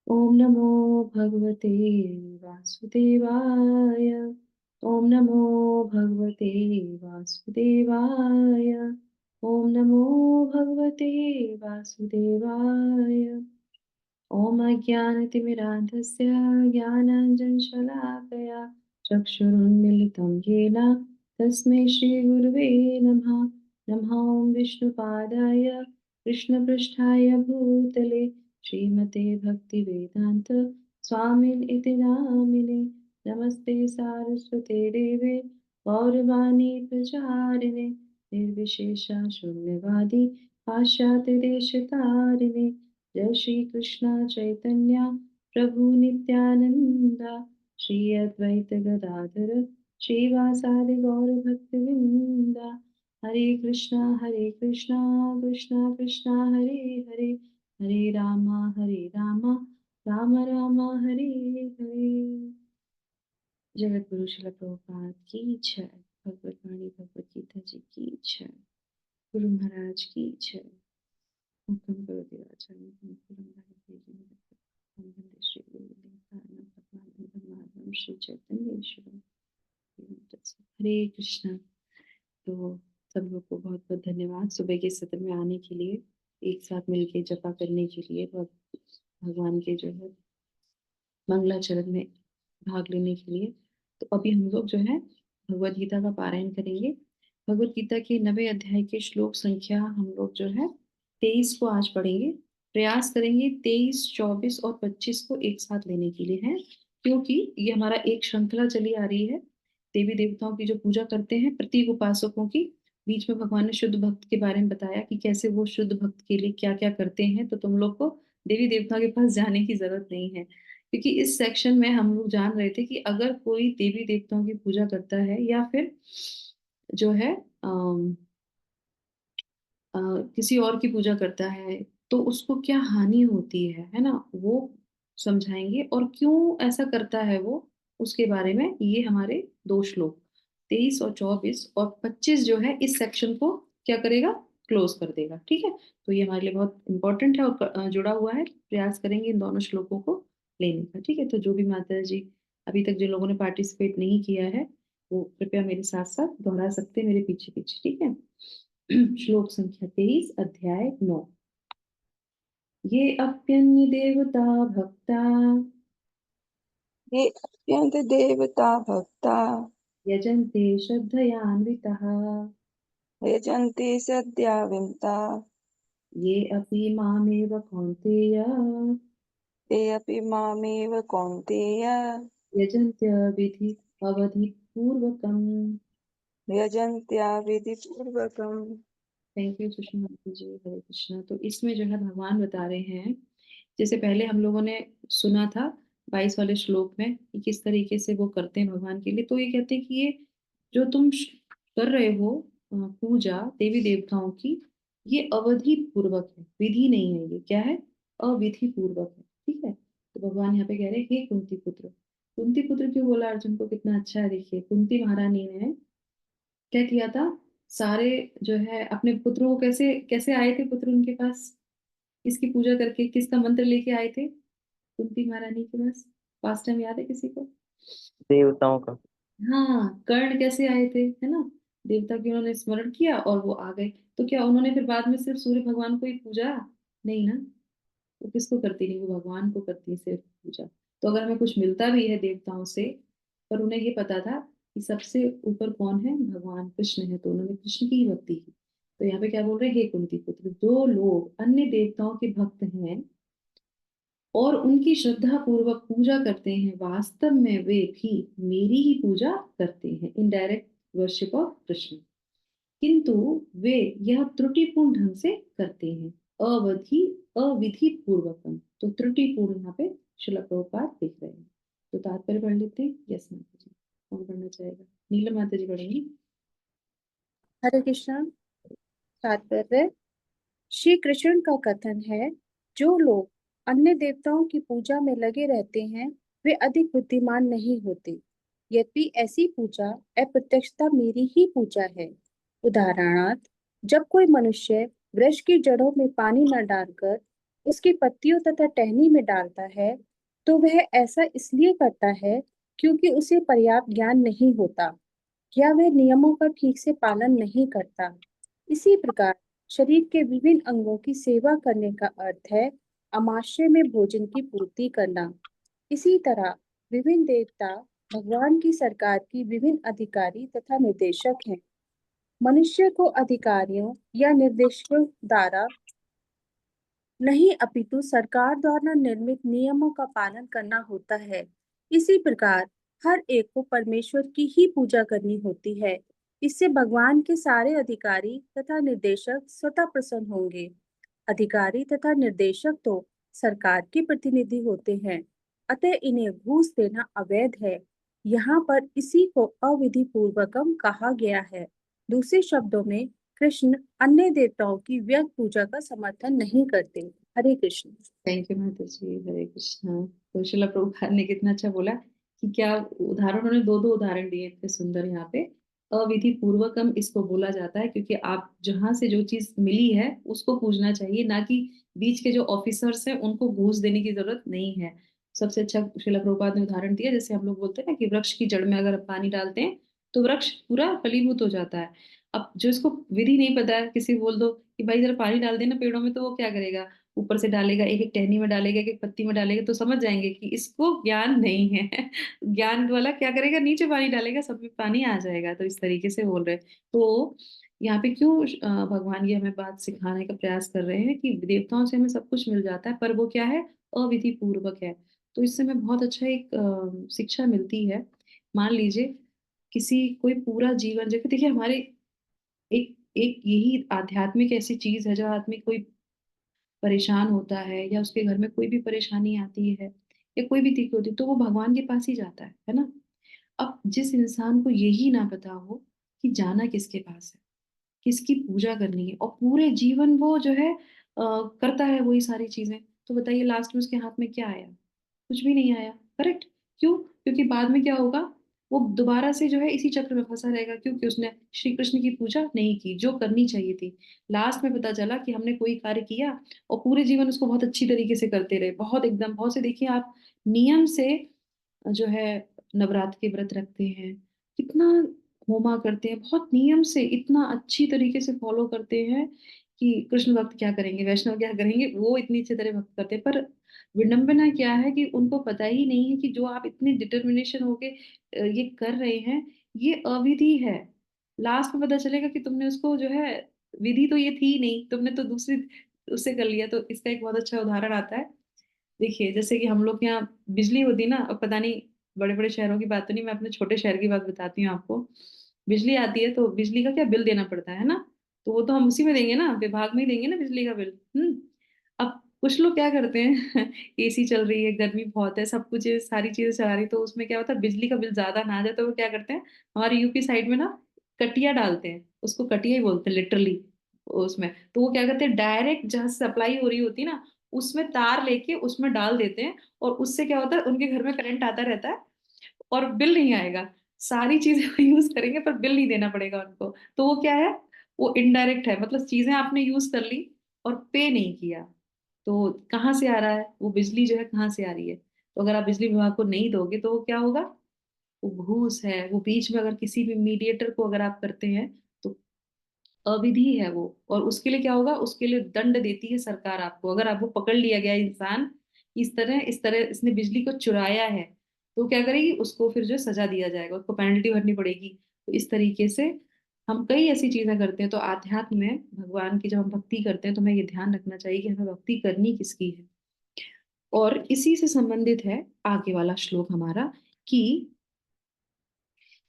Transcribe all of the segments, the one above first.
ओम नमो भगवते वासुदेवाय। ओम नमो भगवते वासुदेवाय। ओम नमो भगवते वासुदेवाय। ओम अज्ञानतिमिरान्धस्य ज्ञानाञ्जनशलाकया चक्षुरुन्मीलितं येन तस्मै श्रीगुरुवे नमः। नमः ॐ विष्णुपादाय कृष्णपृष्ठाय भूतले श्रीमते भक्तिवेदान्त स्वामिन् इति नामिने। नमस्ते सारस्वते देवे गौरवाणी प्रचारिणे निर्विशेषा शून्यवादी पाश्चात्यदेशतारिणे। जय श्री कृष्ण चैतन्य प्रभु नित्यानंदा श्री अद्वैत गदाधर श्रीवासादि गौर भक्तवृंदा। हरे कृष्णा कृष्णा कृष्णा हरे हरे हरे रामा राम राम हरे हरे। जगत गुरु श्रील प्रभुपाद की जय। भगवत वाणी भगवत गीता जी की जय। गुरु महाराज की जय। मुखम करोति वाचालं पंकुलं लंघयते वंदे श्री गुरुदेवतानं पद्मार्कं माधवं श्री चैतन्य ईश्वरं। हरे कृष्णा। तो सब लोग को बहुत बहुत धन्यवाद सुबह के सत्र में आने के लिए, एक साथ मिलके जपा करने के लिए, भगवान के जो है मंगलाचरण में भाग लेने के लिए। तो अभी हम लोग जो है भगवत गीता का पारायण करेंगे। भगवत गीता के 90 अध्याय के श्लोक संख्या हम लोग जो है 23 को आज पढ़ेंगे। प्रयास करेंगे 23, 24 और 25 को एक साथ लेने के लिए है, क्योंकि ये हमारा एक श्रृंखला चली आ रही है। देवी देवताओं की जो पूजा करते हैं, प्रतीक उपासकों की। बीच में भगवान ने शुद्ध भक्त के बारे में बताया कि कैसे वो शुद्ध भक्त के लिए क्या क्या करते हैं। तो तुम लोग को देवी देवताओं के पास जाने की जरूरत नहीं है, क्योंकि इस सेक्शन में हम लोग जान रहे थे कि अगर कोई देवी देवताओं की पूजा करता है या फिर जो है अ, किसी और की पूजा करता है, तो उसको क्या हानि होती है ना, वो समझाएंगे। और क्यों ऐसा करता है वो, उसके बारे में ये हमारे दो श्लोक 23 और 24 और 25 जो है इस सेक्शन को क्या करेगा, क्लोज कर देगा। ठीक है, तो ये हमारे लिए बहुत इंपॉर्टेंट है और जुड़ा हुआ है। प्रयास करेंगे इन दोनों श्लोकों को लेने का। ठीक है, तो जो भी माता जी अभी तक जिन लोगों ने पार्टिसिपेट नहीं किया है, वो कृपया मेरे साथ साथ दोहरा सकते हैं मेरे पीछे पीछे। ठीक है, श्लोक संख्या 23 अध्याय 9। ये अप्यन्य देवता भक्ता ये अत्यंत देवता भक्ता यजन्ते श्रद्धयान्वितः यजन्ति सद्याविता ये अपि मामेव कौन्तेय ते अपि मामेव कौन्तेय यजन्त्य विधि अवधिपूर्वकम्। यजन्त्या विधिपूर्वकम्। थैंक यू सुषमा माता जी। हरे कृष्णा। तो इसमें जो है भगवान बता रहे हैं, जैसे पहले हम लोगों ने सुना था 22 वाले श्लोक में कि किस तरीके से वो करते हैं भगवान के लिए। तो ये कहते हैं कि ये जो तुम कर रहे हो पूजा देवी देवताओं की, ये अवधि पूर्वक है, विधि नहीं है। ये क्या है, अविधि पूर्वक है। ठीक है, तो भगवान यहाँ पे कह रहे हैं हे कुंती पुत्र। कुंती पुत्र क्यों बोला अर्जुन को, कितना अच्छा है। देखिए कुंती महारानी ने क्या किया था, सारे जो है अपने पुत्रों को कैसे कैसे आए थे पुत्र उनके पास, किसकी पूजा करके, किसका मंत्र लेके आए थे कुंती महारानी के पास। पास्ट टाइम याद है किसी को? देवताओं का। हाँ, कर्ण कैसे आए थे, है ना। देवता की उन्होंने स्मरण किया और वो आ गए। तो क्या उन्होंने फिर बाद में सिर्फ सूर्य भगवान को ही पूजा? नहीं ना, वो किसको करती नहीं, वो भगवान को करती है सिर्फ पूजा। तो अगर हमें कुछ मिलता भी है देवताओं से, पर उन्हें ये पता था कि सबसे ऊपर कौन है, भगवान कृष्ण है, तो उन्होंने कृष्ण की ही भक्ति की। तो यहाँ पे क्या बोल रहे हैं, हे कुंती पुत्र, जो लोग अन्य देवताओं के भक्त हैं और उनकी श्रद्धा पूर्वक पूजा करते हैं, वास्तव में वे भी मेरी ही पूजा करते हैं, इनडायरेक्ट वर्शिप ऑफ कृष्ण। किंतु वे यह त्रुटिपूर्ण ढंग से करते हैं, अवधि अविधि पूर्वकम। तो त्रुटिपूर्ण यहाँ पे श्रील प्रभुपाद लिख रहे हैं। तो तात्पर्य पढ़ लेते हैं। यस माता जी, कौन पढ़ना चाहेगा? नीलम माता जी पढ़ेंगी। हरे कृष्ण। तात्पर्य, श्री कृष्ण का कथन है, जो लोग अन्य देवताओं की पूजा में लगे रहते हैं वे अधिक बुद्धिमान नहीं होते, यद्यपि ऐसी पूजा अप्रत्यक्षता मेरी ही पूजा है। उदाहरणार्थ, जब कोई मनुष्य वृक्ष की जड़ों में पानी न डालकर उसकी पत्तियों तथा टहनी में डालता है, तो वह ऐसा इसलिए करता है क्योंकि उसे पर्याप्त ज्ञान नहीं होता या वह नियमों का ठीक से पालन नहीं करता। इसी प्रकार शरीर के विभिन्न अंगों की सेवा करने का अर्थ है आमाशय में भोजन की पूर्ति करना। इसी तरह विभिन्न देवता भगवान की सरकार की विभिन्न अधिकारी तथा निर्देशक हैं। मनुष्य को अधिकारियों या निर्देशकों द्वारा नहीं अपितु सरकार द्वारा निर्मित नियमों का पालन करना होता है। इसी प्रकार हर एक को परमेश्वर की ही पूजा करनी होती है। इससे भगवान के सारे अधिकारी तथा निर्देशक स्वतः प्रसन्न होंगे। अधिकारी तथा निर्देशक तो सरकार के प्रतिनिधि होते हैं, अतः इन्हें घूस देना अवैध है। यहाँ पर इसी को अविधि पूर्वकम कहा गया है। दूसरे शब्दों में कृष्ण अन्य देवताओं की व्यर्थ पूजा का समर्थन नहीं करते। हरे कृष्ण। थैंक यू माता जी, हरे कृष्णा। तो शिला प्रभुपाद ने कितना अच्छा बोला कि क्या उदाहरण, उन्होंने दो दो उदाहरण दिए इतने सुंदर। यहाँ पे अविधि पूर्वकम इसको बोला जाता है क्योंकि आप जहां से जो चीज मिली है उसको पूजना चाहिए, ना कि बीच के जो ऑफिसर्स हैं उनको घूस देने की जरूरत नहीं है। सबसे अच्छा शिला प्रभुपाद ने उदाहरण दिया, जैसे हम लोग बोलते हैं ना कि वृक्ष की जड़ में अगर पानी डालते हैं तो वृक्ष पूरा फलीभूत हो जाता है। अब जो इसको विधि नहीं पता है, किसी को बोल दो कि भाई जरा पानी डाल देना पेड़ों में, तो वो क्या करेगा, ऊपर से डालेगा, एक एक टहनी में डालेगा, एक एक पत्ती में डालेगा, तो समझ जाएंगे कि इसको ज्ञान नहीं है। ज्ञान वाला क्या करेगा, नीचे पानी डालेगा, सब में पानी आ जाएगा। तो इस तरीके से बोल रहे हैं। तो यहाँ पे क्यों भगवान ये हमें बात सिखाने का प्रयास कर रहे हैं कि देवताओं से हमें सब कुछ मिल जाता है, पर वो क्या है, अविधि पूर्वक है। तो इससे हमें बहुत अच्छा एक शिक्षा मिलती है। मान लीजिए किसी कोई पूरा जीवन, जैसे देखिए हमारे एक एक यही आध्यात्मिक ऐसी चीज है, जब आदमी कोई परेशान होता है या उसके घर में कोई भी परेशानी आती है या कोई भी दिक्कत होती है, तो वो भगवान के पास ही जाता है ना। अब जिस इंसान को यही ना पता हो कि जाना किसके पास है, किसकी पूजा करनी है, और पूरे जीवन वो जो है करता है वही सारी चीजें, तो बताइए लास्ट में उसके हाथ में क्या आया, कुछ भी नहीं आया। करेक्ट। क्यों? क्योंकि बाद में क्या होगा, वो दोबारा से जो है इसी चक्र में फंसा रहेगा, क्योंकि उसने श्री कृष्ण की पूजा नहीं की जो करनी चाहिए थी। लास्ट में पता चला कि हमने कोई कार्य किया और पूरे जीवन उसको बहुत अच्छी तरीके से करते रहे, बहुत एकदम, बहुत से देखिए आप नियम से जो है नवरात्र के व्रत रखते हैं, कितना होमा करते हैं, बहुत नियम से इतना अच्छी तरीके से फॉलो करते हैं कि कृष्ण भक्त क्या करेंगे, वैष्णव क्या करेंगे, वो इतनी अच्छी तरह भक्त करते हैं। पर विडंबना क्या है कि उनको पता ही नहीं है कि जो आप इतने डिटर्मिनेशन होके ये कर रहे हैं, ये अविधि है। लास्ट में पता चलेगा कि तुमने उसको जो है, विधि तो ये थी नहीं, तुमने तो दूसरी उससे कर लिया। तो इसका एक बहुत अच्छा उदाहरण आता है। देखिए जैसे कि हम लोग के यहाँ बिजली होती ना, अब पता नहीं बड़े बड़े शहरों की बात तो नहीं, मैं अपने छोटे शहर की बात बताती हूँ आपको। बिजली आती है तो बिजली का क्या बिल देना पड़ता है ना, तो वो तो हम उसी में देंगे ना, विभाग में ही देंगे ना बिजली का बिल। अब कुछ लोग क्या करते हैं, एसी चल रही है, गर्मी बहुत है, सब कुछ ये सारी चीजें चला रही, तो उसमें क्या होता है, बिजली का बिल ज्यादा ना आ जाए तो वो क्या करते हैं, हमारे यूपी साइड में ना कटिया डालते हैं, उसको कटिया ही बोलते हैं लिटरली। उसमें तो वो क्या करते हैं, डायरेक्ट जहाँ सप्लाई हो रही होती है ना, उसमें तार लेके उसमें डाल देते हैं, और उससे क्या होता है, उनके घर में करंट आता रहता है और बिल नहीं आएगा। सारी चीजें यूज करेंगे पर बिल नहीं देना पड़ेगा उनको। तो वो क्या है, वो इनडायरेक्ट है, मतलब चीजें आपने यूज कर ली और पे नहीं किया। तो कहाँ से आ रहा है वो बिजली, जो है कहाँ से आ रही है। तो अगर आप बिजली विभाग को नहीं दोगे तो वो क्या होगा, वो घूस है। वो बीच में अगर किसी भी मीडिएटर को अगर आप करते हैं तो अविधि है वो। और उसके लिए क्या होगा, उसके लिए दंड देती है सरकार आपको। अगर आपको पकड़ लिया गया इंसान इस तरह इसने बिजली को चुराया है, तो क्या करेगी, उसको फिर जो सजा दिया जाएगा, उसको पेनल्टी भरनी पड़ेगी। तो इस तरीके से हम कई ऐसी चीजें करते हैं। तो आध्यात्म में भगवान की जब हम भक्ति करते हैं तो हमें ये ध्यान रखना चाहिए कि हमें भक्ति करनी किसकी है। और इसी से संबंधित है आगे वाला श्लोक हमारा, कि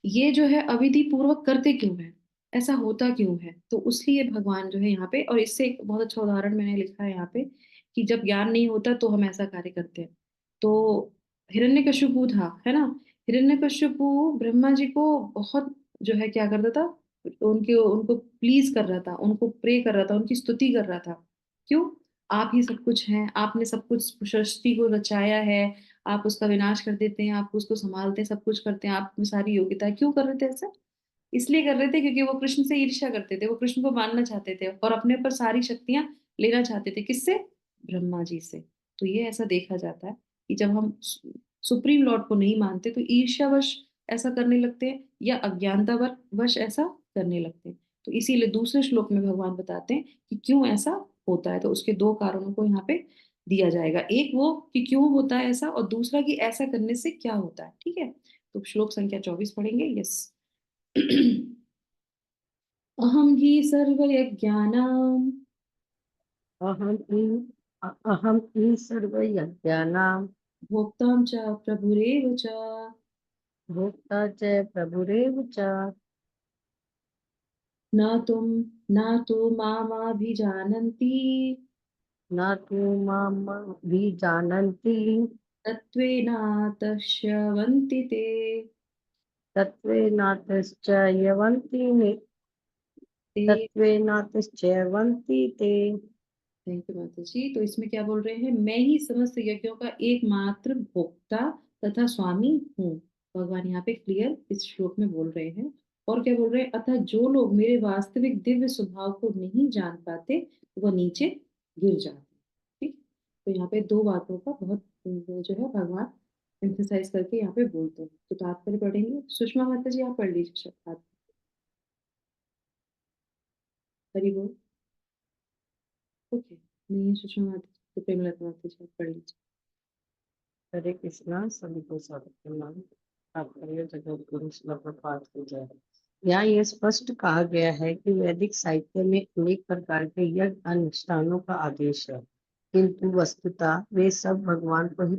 ये जो है अविधि पूर्वक करते क्यों है, ऐसा होता क्यों है। तो उसलिए भगवान जो है यहाँ पे, और इससे एक बहुत अच्छा उदाहरण मैंने लिखा है यहाँ पे, कि जब ज्ञान नहीं होता तो हम ऐसा कार्य करते हैं। तो हिरण्यकशिपु था, है ना। हिरण्यकशिपु ब्रह्मा जी को बहुत जो है क्या करता था, उनके उनको प्लीज कर रहा था, उनको प्रे कर रहा था, उनकी स्तुति कर रहा था। क्यों? आप ही सब कुछ हैं, आपने सब कुछ सृष्टि को रचाया है, आप उसका विनाश कर देते हैं, आप उसको संभालते हैं, सब कुछ करते हैं, आप में सारी योग्यता है। क्यों कर रहे थे ऐसा? इसलिए कर रहे थे क्योंकि वो कृष्ण से ईर्ष्या करते थे, वो कृष्ण को मानना चाहते थे और अपने पर सारी शक्तियां लेना चाहते थे। किससे? ब्रह्मा जी से। तो ये ऐसा देखा जाता है कि जब हम सुप्रीम लॉर्ड को नहीं मानते तो ईर्ष्यावश ऐसा करने लगते हैं या अज्ञानता वश ऐसा करने लगते हैं। तो इसीलिए दूसरे श्लोक में भगवान बताते हैं कि क्यों ऐसा होता है। तो उसके दो कारणों को यहाँ पे दिया जाएगा, एक वो कि क्यों होता है ऐसा, और दूसरा कि ऐसा करने से क्या होता है। ठीक है, तो श्लोक संख्या 24 पढ़ेंगे। यस। अहम हि सर्वयज्ञानां अहम हि सर्वयज्ञानां भोक्तां च प्रभुरेव च भोक्ता च प्रभुरेव च न तुम न तो मामाभिजानन्ति न तु मां जानन्ति तत्त्वेनातश्यवन्ति ते। तत्त्वेनातश्चयवन्ति तत्त्वेनातश्चयवन्ति ते। थैंक यू माता जी। तो इसमें क्या बोल रहे हैं, मैं ही समस्त यज्ञों का एकमात्र भोक्ता तथा स्वामी हूँ। भगवान यहाँ पे क्लियर इस श्लोक में बोल रहे हैं। और क्या बोल रहे हैं, अतः जो लोग मेरे वास्तविक दिव्य स्वभाव को नहीं जान पाते वह नीचे गिर जाते हैं। ठीक। तो यहाँ पे दो बातों का बहुत जो है भगवान एम्फेसाइज करके यहाँ पे बोलते हैं। तो तात्पर्य पढ़ेंगे। सुषमा माता जी आप पढ़ लीजिए तात्पर्य। हरि बोल। ओके, नहीं है सुषमा माता जी तो प्रेमलता माता जी आप पढ़ लीजिए। हरे कृष्णा, सभी को स्वागत करना। तात्पर्य जगत गुरु श्रील प्रभुपाद की जय। यहाँ ये स्पष्ट कहा गया है कि वैदिक साहित्य में अनेक प्रकार के यज्ञ अनुष्ठानों का आदेश है, किंतु वस्तुतः वे सब भगवान को ही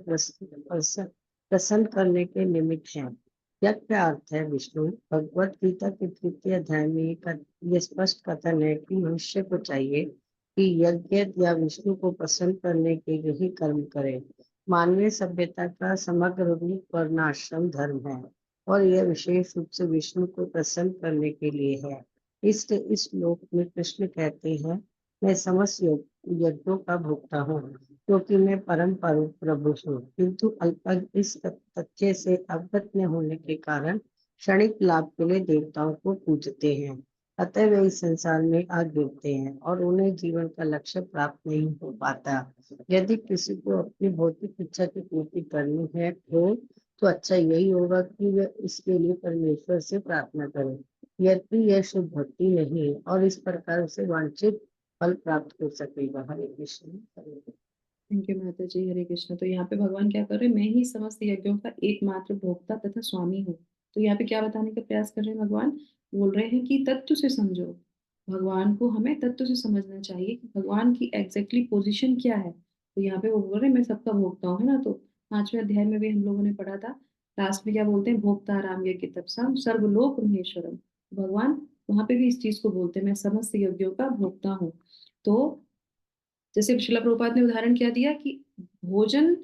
प्रसन्न करने के निमित्त हैं। यज्ञ का अर्थ है विष्णु। भगवत गीता के 3 अध्याय में ये स्पष्ट कथन है कि मनुष्य को चाहिए कि यज्ञ या विष्णु को प्रसन्न करने के लिए ही कर्म करे। मानवीय सभ्यता का समग्र रूप वर्णाश्रम धर्म है और यह विशेष रूप से विष्णु को प्रसन्न करने के लिए है। इस श्लोक में कृष्ण कहते हैं, मैं समस्त यज्ञों का भोक्ता हूँ क्योंकि मैं परम प्रभु हूँ, किंतु अल्पज्ञ इस तथ्य से अवगत न होने के कारण क्षणिक लाभ के लिए देवताओं को पूजते हैं। अतः वे इस संसार में आ गिरते हैं और उन्हें जीवन का लक्ष्य प्राप्त नहीं हो पाता। यदि किसी को अपनी भौतिक इच्छा की पूर्ति करनी है तो अच्छा यही होगा कि वे इसके लिए परमेश्वर से प्रार्थना करें, यदि यह शुभ भक्ति नहीं और इस प्रकार उसे वांछित फल प्राप्त हो सकेगा। हरे कृष्ण। थैंक यू माता जी। हरे कृष्ण। तो यहाँ पे भगवान क्या कर रहे हैं, मैं ही समस्त यज्ञों का एकमात्र भोक्ता तथा स्वामी हूँ। तो यहाँ पे क्या बताने का प्रयास कर रहे हैं भगवान, बोल रहे हैं कि तत्व से समझो। भगवान को हमें तत्व से समझना चाहिए कि भगवान की एग्जैक्टली पोजीशन क्या है। तो यहाँ पे वो बोल रहे हैं मैं सबका भोगता हूँ, है ना। तो 5वें अध्याय में भी हम लोगों ने पढ़ा था, लास्ट में क्या बोलते हैं, भोक्ता राम यज्ञ तपसाम सर्वलोक महेश्वरम। भगवान वहां पे भी इस चीज को बोलते हैं, मैं समस्त यज्ञों का भोक्ता हूँ। तो जैसे शिला प्रभुपाद ने उदाहरण क्या दिया कि भोजन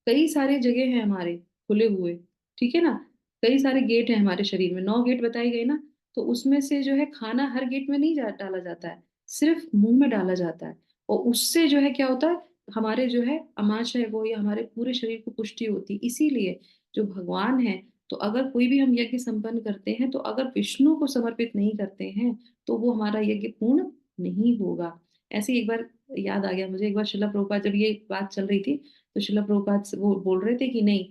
कई सारे जगह हैं हमारे खुले हुए, ठीक है ना। कई सारे गेट हैं हमारे शरीर में, 9 गेट बताए गए ना। तो उसमें से जो है खाना हर गेट में नहीं डाला जाता है, सिर्फ मुंह में डाला जाता है। और उससे जो है क्या होता है, हमारे जो है अमाशय वो या हमारे पूरे शरीर को पुष्टि होती है। इसीलिए जो भगवान है, तो अगर कोई भी हम यज्ञ संपन्न करते हैं तो अगर विष्णु को समर्पित नहीं करते हैं तो वो हमारा यज्ञ पूर्ण नहीं होगा। ऐसे ही एक बार याद आ गया मुझे, एक बार शिला प्रभुपाद जब ये बात चल रही थी तो शिला प्रभुपाद वो बोल रहे थे कि नहीं,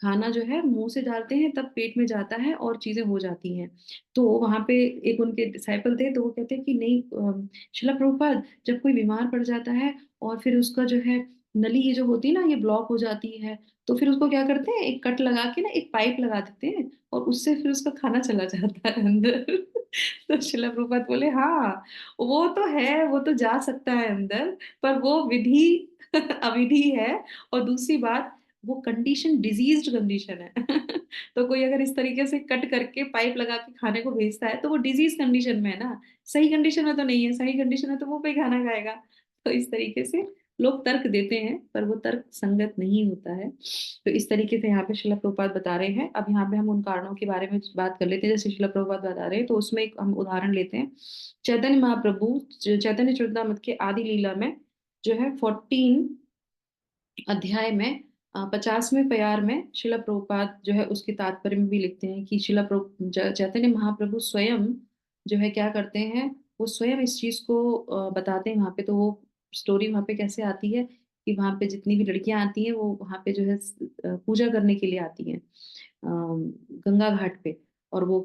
खाना जो है मुंह से डालते हैं तब पेट में जाता है और चीजें हो जाती हैं। तो वहां पे एक उनके डिसाइपल थे, तो वो कहते हैं कि नहीं शिला प्रभुपाद, जब कोई बीमार पड़ जाता है और फिर उसका जो है नली ये जो होती है ना ये ब्लॉक हो जाती है, तो फिर उसको क्या करते हैं, एक कट लगा के ना एक पाइप लगा देते हैं और उससे फिर उसका खाना चला जाता है अंदर। तो शिला प्रभुपाद बोले हाँ, वो तो है, वो तो जा सकता है अंदर, पर वो विधि अविधि है। और दूसरी बात, वो कंडीशन डिजीज्ड कंडीशन है। तो कोई अगर इस तरीके से कट करके पाइप लगा के खाने को भेजता है तो वो डिजीज कंडीशन में है ना, सही कंडीशन में तो नहीं है। सही कंडीशन में तो वो पे खाना खाएगा। तो इस तरीके से लोग तर्क देते हैं पर वो तर्क संगत नहीं होता है। तो इस तरीके से यहाँ पे शिला प्रभुपाद बता रहे हैं। अब यहाँ पे हम उन कारणों के बारे में बात कर लेते हैं जैसे शिला प्रभुपाद बता रहे हैं। तो उसमें एक हम उदाहरण लेते हैं, चैतन्य महाप्रभु चैतन्य चरितमृत के आदि लीला में जो है 14 अध्याय में 50वें प्यार में शिला प्रभुपाद जो है उसके तात्पर्य में भी लिखते हैं कि चैतन्य महाप्रभु स्वयं जो है क्या करते हैं, वो स्वयं इस चीज को बताते हैं वहां पे। तो वो स्टोरी वहां पे कैसे आती है कि वहां पे जितनी भी लड़कियां आती हैं वो वहां पे जो है पूजा करने के लिए आती हैं गंगा घाट पे। और वो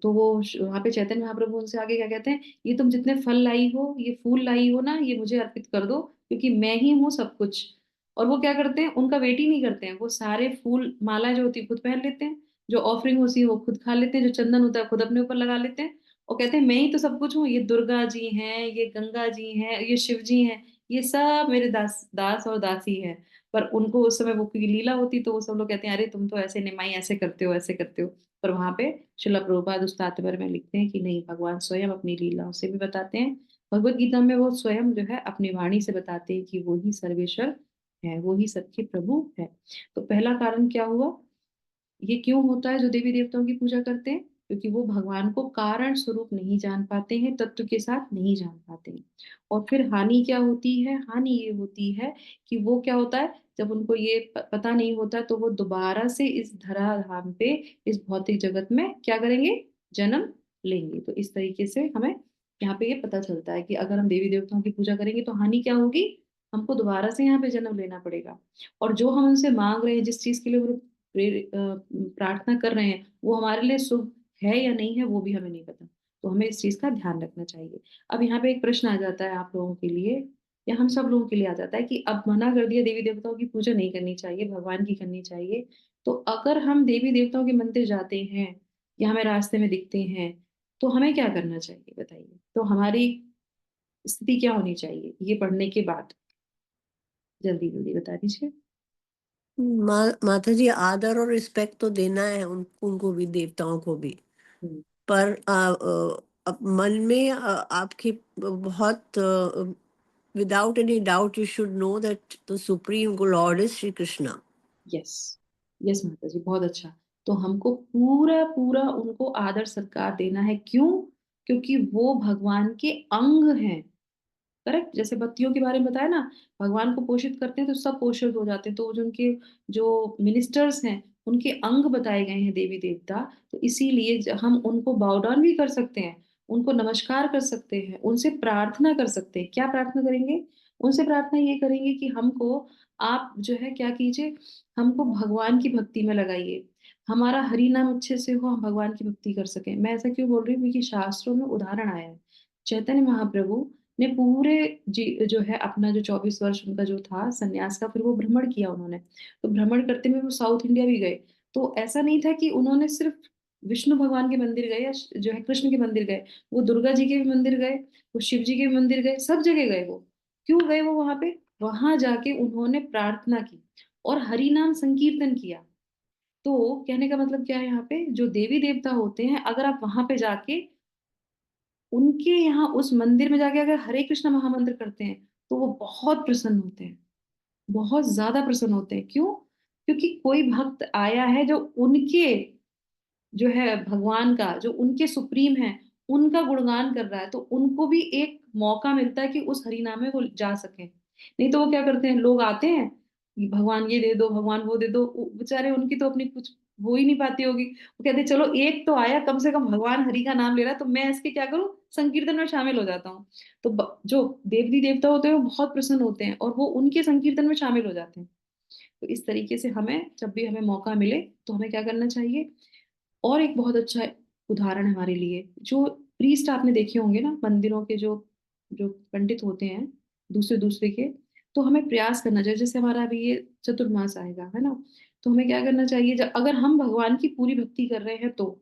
तो वो वहां पे चैतन्य महाप्रभु उनसे आगे क्या कहते हैं, ये तुम जितने फल लाई हो, ये फूल लाई हो ना, ये मुझे अर्पित कर दो, क्योंकि मैं ही हूँ सब कुछ। और वो क्या करते हैं, उनका वेट ही नहीं करते हैं, वो सारे फूल माला जो होती है खुद पहन लेते हैं, जो ऑफरिंग होती है वो खुद खा लेते हैं, जो चंदन होता है खुद अपने ऊपर लगा लेते हैं, और कहते हैं मैं ही तो सब कुछ हूँ, ये दुर्गा जी हैं, ये गंगा जी हैं, ये शिव जी हैं, ये सब मेरे दास दास और दासी हैं। पर उनको उस समय वो क्योंकि लीला होती तो वो सब लोग कहते हैं अरे तुम तो ऐसे निमाई ऐसे करते हो ऐसे करते हो। पर वहां पे शिला प्रभुपाद उस तात्पर्य में लिखते हैं कि नहीं, भगवान स्वयं अपनी लीलाओं से भी बताते हैं। भगवत गीता में वो स्वयं जो है अपनी वाणी से बताते हैं कि वो ही सर्वेश्वर है, वो ही सबके प्रभु है। तो पहला कारण क्या हुआ, ये क्यों होता है जो देवी देवताओं की पूजा करते हैं, क्योंकि वो भगवान को कारण स्वरूप नहीं जान पाते हैं, तत्व के साथ नहीं जान पाते हैं। और फिर हानि क्या होती है, हानि ये होती है कि वो क्या होता है, जब उनको ये पता नहीं होता तो वो दोबारा से इस धराधाम पे, इस भौतिक जगत में क्या करेंगे, जन्म लेंगे। तो इस तरीके से हमें यहाँ पे ये पता चलता है कि अगर हम देवी देवताओं की पूजा करेंगे तो हानि क्या होगी, हमको दोबारा से यहाँ पे जन्म लेना पड़ेगा। और जो हम उनसे मांग रहे हैं, जिस चीज के लिए वो प्रार्थना कर रहे हैं, वो हमारे लिए शुभ है या नहीं है वो भी हमें नहीं पता। तो हमें इस चीज का ध्यान रखना चाहिए। अब यहाँ पे एक प्रश्न आ जाता है आप लोगों के लिए, या हम सब लोगों के लिए आ जाता है कि अब मना कर दिया देवी देवताओं की पूजा नहीं करनी चाहिए, भगवान की करनी चाहिए। तो अगर हम देवी देवताओं के मंदिर जाते हैं या हमें रास्ते में दिखते हैं तो हमें क्या करना चाहिए बताइए, तो हमारी स्थिति क्या होनी चाहिए ये पढ़ने के बाद, जल्दी जल्दी बता दीजिए। माता जी, आदर और रिस्पेक्ट तो देना है उनको भी, देवताओं को भी। हम्म, पर अब मन में आपके बहुत without any doubt you should know that the supreme Lord is Shri Krishna. Yes, yes माता जी, बहुत अच्छा। तो हमको पूरा पूरा उनको आदर सत्कार देना है, क्यों, क्योंकि वो भगवान के अंग हैं। करेक्ट, जैसे बत्तियों के बारे में बताया ना, भगवान को पोषित करते हैं तो सब पोषित हो जाते हैं। तो जो उनके जो मिनिस्टर्स हैं उनके अंग बताए गए हैं देवी देवता। तो इसीलिए हम उनको बाउ डाउन भी कर सकते हैं, उनको नमस्कार कर सकते हैं, उनसे प्रार्थना कर सकते हैं। क्या प्रार्थना करेंगे, उनसे प्रार्थना ये करेंगे कि हमको आप जो है क्या कीजिए, हमको भगवान की भक्ति में लगाइए, हमारा हरि नाम अच्छे से हो, हम भगवान की भक्ति कर सकें। मैं ऐसा क्यों बोल रही हूँ, क्योंकि शास्त्रों में उदाहरण आया है। चैतन्य महाप्रभु ने पूरे जो है अपना जो 24 वर्ष उनका जो था सन्यास का, फिर वो भ्रमण किया उन्होंने। तो भ्रमण करते में वो साउथ इंडिया भी गए। तो ऐसा नहीं था कि उन्होंने सिर्फ विष्णु भगवान के मंदिर गए या जो है कृष्ण के मंदिर गए, वो दुर्गा जी के भी मंदिर गए, वो शिव जी के भी मंदिर गए, सब जगह गए। वो क्यों गए, वो वहां पे वहां जाके उन्होंने प्रार्थना की और हरि नाम संकीर्तन किया। तो कहने का मतलब क्या है, यहाँ पे जो देवी देवता होते हैं, अगर आप वहां पे जाके उनके यहाँ उस मंदिर में जाके अगर हरे कृष्ण महामंत्र करते हैं तो वो बहुत प्रसन्न होते हैं, बहुत ज्यादा प्रसन्न होते हैं। क्यों, क्योंकि कोई भक्त आया है जो उनके जो है भगवान का, जो उनके सुप्रीम है, उनका गुणगान कर रहा है, तो उनको भी एक मौका मिलता है कि उस हरि नाम में वो जा सके। नहीं तो वो क्या करते हैं, लोग आते हैं कि भगवान ये दे दो, भगवान वो दे दो, बेचारे उनकी तो अपनी कुछ हो ही नहीं पाती होगी। वो कहते हैं चलो एक तो आया, कम से कम भगवान हरि का नाम ले रहा है, तो मैं इसके क्या करूं, संकीर्तन में शामिल हो जाता हूँ। तो जो देवी देवता होते हैं वो बहुत प्रसन्न होते हैं और वो उनके संकीर्तन में शामिल हो जाते हैं। तो इस तरीके से हमें जब भी हमें मौका मिले तो हमें क्या करना चाहिए। और एक बहुत अच्छा उदाहरण है हमारे लिए, जो प्रीस्ट आपने देखे होंगे ना, मंदिरों के जो जो पंडित होते हैं दूसरे दूसरे के, तो हमें प्रयास करना चाहिए। जैसे हमारा अभी ये चतुर्मास आएगा है ना, तो हमें क्या करना चाहिए, जब अगर हम भगवान की पूरी भक्ति कर रहे हैं तो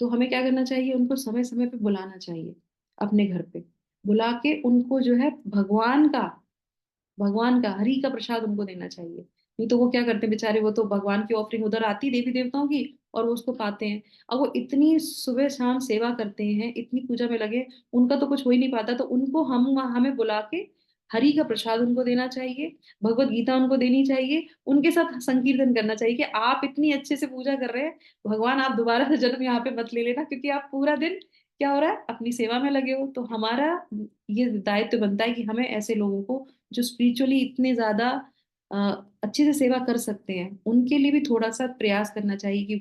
हमें क्या करना चाहिए, उनको समय समय पे बुलाना चाहिए अपने घर पे, बुला के उनको जो है भगवान का हरि का प्रसाद उनको देना चाहिए। नहीं तो वो क्या करते हैं बेचारे, वो तो भगवान की ऑफरिंग उधर आती देवी देवताओं की और वो उसको पाते हैं। अब वो इतनी सुबह शाम सेवा करते हैं, इतनी पूजा में लगे, उनका तो कुछ हो ही नहीं पाता। तो उनको हम हमें बुला के हरि का प्रसाद उनको देना चाहिए, भगवत गीता उनको देनी चाहिए, उनके साथ संकीर्तन करना चाहिए कि आप इतनी अच्छे से पूजा कर रहे हैं, भगवान आप दोबारा से जन्म यहाँ पे मत ले लेना, क्योंकि आप पूरा दिन क्या हो रहा है, अपनी सेवा में लगे हो। तो हमारा ये दायित्व बनता है कि हमें ऐसे लोगों को जो स्पिरिचुअली इतने ज्यादा अ, अच्छे से सेवा कर सकते हैं, उनके लिए भी थोड़ा सा प्रयास करना चाहिए कि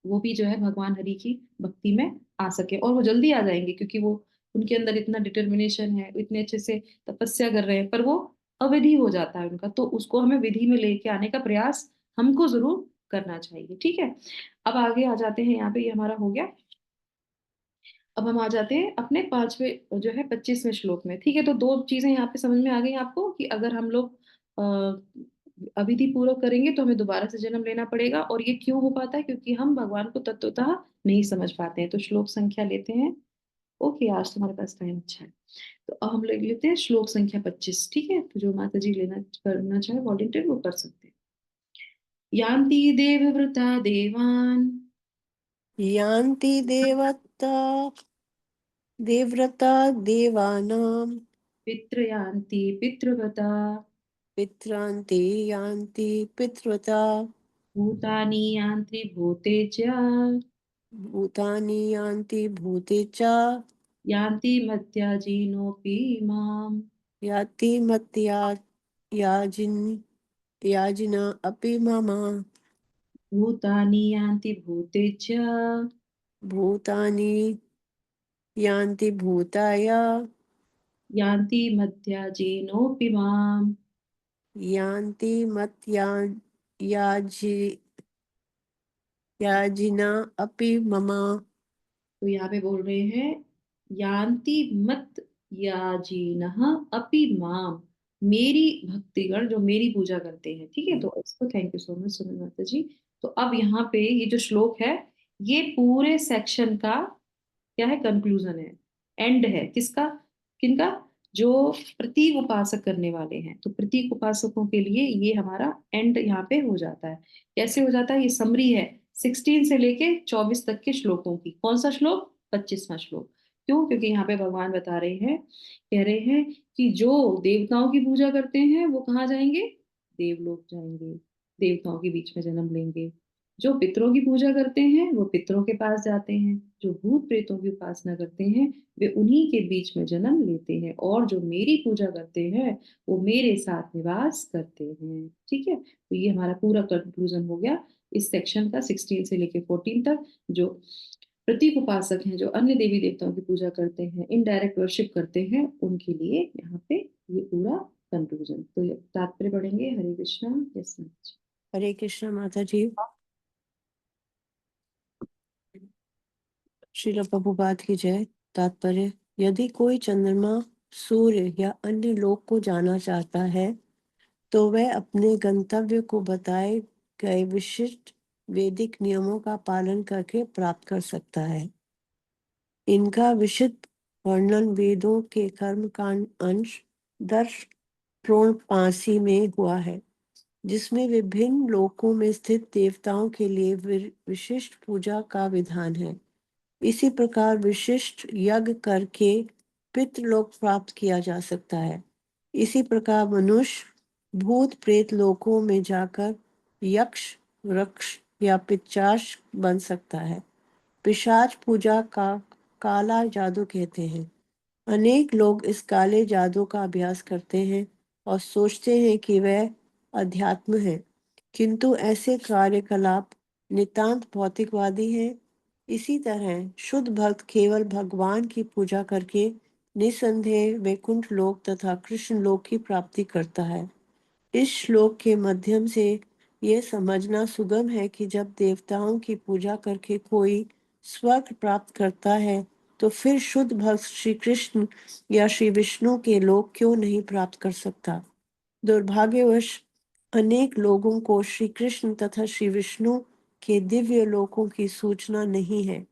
वो भी जो है भगवान हरि की भक्ति में आ सके। और वो जल्दी आ जाएंगे क्योंकि वो उनके अंदर इतना डिटर्मिनेशन है, इतने अच्छे से तपस्या कर रहे हैं, पर वो अविधि हो जाता है उनका, तो उसको हमें विधि में लेके आने का प्रयास हमको जरूर करना चाहिए। ठीक है, अब आगे आ जाते हैं, यहाँ पे ये हमारा हो गया। अब हम आ जाते हैं अपने 5वें जो है 25वें श्लोक में। ठीक है, तो दो चीजें यहाँ पे समझ में आ गई आपको कि अगर हम लोग अविधि पूर्वक करेंगे तो हमें दोबारा से जन्म लेना पड़ेगा, और ये क्यों हो पाता है, क्योंकि हम भगवान को तत्वतः नहीं समझ पाते हैं। तो श्लोक संख्या लेते हैं। ओके, आज तुम्हारे पास टाइम अच्छा है, तो अब हम लोग लेते हैं श्लोक संख्या 25। ठीक है, तो जो माता जी लेना करना चाहे वॉलंटियर वो कर सकते हैं। यान्ति देवव्रता देवान् यान्ति देवव्रता देवानां पितृयान्ति पितृव्रता पित्रान्ते यान्ति पितृव्रता भूतानि यान्ति भूतेज भूतानि यान्ति भूते च यान्ति मद्याजीनोऽपि माम् याति मत्या याजिन याजिना अपि मम भूतानि यान्ति भूतेज भूतानि यान्ति भूताय यान्ति मद्याजीनोऽपि माम्। यान्ति मत्या याजि याजिना अपि मम। तो यहाँ पे बोल रहे हैं यान्ति मत याजीनः अपि माम, मेरी भक्तिगण जो मेरी पूजा करते हैं। ठीक है, तो इसको thank you so much Sunil माता जी। तो अब यहाँ पे ये जो श्लोक है, ये पूरे सेक्शन का क्या है, कंक्लूजन है, एंड है। किसका, किनका, जो प्रतीक उपासक करने वाले हैं, तो प्रतीक उपासकों के लिए ये हमारा एंड यहाँ पे हो जाता है। कैसे हो जाता है, ये समरी है 16 से लेके 24 तक के श्लोकों की। कौन सा श्लोक, 25वां श्लोक। क्यों, क्योंकि यहाँ पे भगवान बता रहे हैं, कह रहे हैं कि जो देवताओं की पूजा करते हैं वो कहाँ जाएंगे, देवलोक जाएंगे, देवताओं के बीच में जन्म लेंगे। जो पितरों की पूजा करते हैं वो पितरों के पास जाते हैं, जो भूत प्रेतों की उपासना करते हैं वे उन्हीं के बीच में जन्म लेते हैं, और जो मेरी पूजा करते हैं वो मेरे साथ निवास करते हैं। ठीक है, तो ये हमारा पूरा कंक्लूजन हो गया इस सेक्शन का 16 से लेके 14 तक। जो प्रतीक उपासक हैं, जो अन्य देवी देवताओं की पूजा करते हैं, इनडायरेक्ट वर्शिप करते हैं, उनके लिए यहाँ पे ये पूरा कंक्लूजन। तो ये तात्पर्य पढ़ेंगे। हरे कृष्णा। यस हरे कृष्ण माता जी। श्रील प्रभुपाद की जय। तात्पर्य, यदि कोई चंद्रमा, सूर्य या अन्य लोक को जाना चाहता है तो वह अपने गंतव्य को बताए गए विशिष्ट वैदिक नियमों का पालन करके प्राप्त कर सकता है। इनका विशद वर्णन वेदों के कर्मकांड अंश 10.85 में हुआ है, जिसमें विभिन्न लोकों में स्थित देवताओं के लिए विशिष्ट पूजा का विधान है। इसी प्रकार विशिष्ट यज्ञ करके पितृलोक प्राप्त किया जा सकता है। इसी प्रकार मनुष्य भूत प्रेत लोकों में जाकर यक्ष, वृक्ष या पिशाच बन सकता है। पिशाच पूजा का काला जादू कहते हैं। अनेक लोग इस काले जादू का अभ्यास करते हैं और सोचते हैं कि वह अध्यात्म है, किंतु ऐसे कार्यकलाप नितांत भौतिकवादी हैं। इसी तरह शुद्ध भक्त केवल भगवान की पूजा करके निसंदेह वैकुंठ लोक तथा कृष्ण लोक की प्राप्ति करता है। इस श्लोक के माध्यम से यह समझना सुगम है कि जब देवताओं की पूजा करके कोई स्वर्ग प्राप्त करता है तो फिर शुद्ध भक्त श्री कृष्ण या श्री विष्णु के लोक क्यों नहीं प्राप्त कर सकता। दुर्भाग्यवश अनेक लोगों को श्री कृष्ण तथा श्री विष्णु के दिव्य लोकों की सूचना नहीं है,